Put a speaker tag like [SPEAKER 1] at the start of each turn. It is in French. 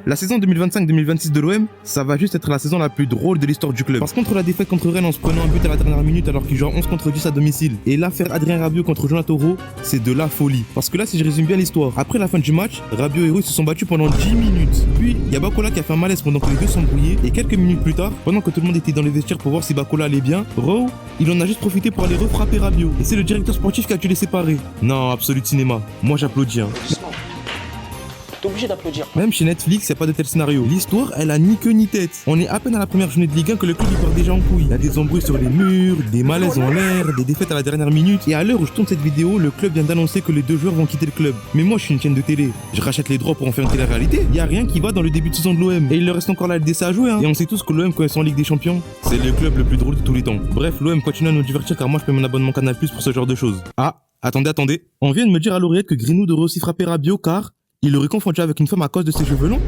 [SPEAKER 1] La saison 2025-2026 de l'OM, ça va juste être la saison la plus drôle de l'histoire du club. Parce contre la défaite contre Rennes en se prenant un but à la dernière minute alors qu'il joue 11 contre 10 à domicile, et l'affaire Adrien Rabiot contre Jonathan Rowe, c'est de la folie. Parce que là, si je résume bien l'histoire, après la fin du match, Rabiot et Rowe se sont battus pendant 10 minutes. Puis, il y a Bakola qui a fait un malaise pendant que les deux s'embrouillaient, et quelques minutes plus tard, pendant que tout le monde était dans les vestiaires pour voir si Bakola allait bien, Rowe, il en a juste profité pour aller refrapper Rabiot. Et c'est le directeur sportif qui a dû les séparer. Non, absolu cinéma. Moi j'applaudis.
[SPEAKER 2] T'es obligé d'applaudir.
[SPEAKER 1] Même chez Netflix, y a pas de tel scénario. L'histoire, elle a ni queue ni tête. On est à peine à la première journée de Ligue 1 que le club il part déjà en couille. Il y a des embrouilles sur les murs, des malaises en l'air, des défaites à la dernière minute. Et à l'heure où je tourne cette vidéo, le club vient d'annoncer que les deux joueurs vont quitter le club. Mais moi, je suis une chaîne de télé. Je rachète les droits pour en faire une télé-réalité. Y a rien qui va dans le début de saison de l'OM. Et il leur reste encore la LDC à jouer. Et on sait tous que l'OM, quand ils sont en Ligue des Champions, c'est le club le plus drôle de tous les temps. Bref, l'OM continue à nous divertir car moi, je paie mon abonnement Canal+ pour ce genre de choses. Ah, attendez. On vient de me dire à l'oreillette que Greenwood aurait aussi frappé Rabiot car il aurait confondu avec une femme à cause de ses cheveux longs.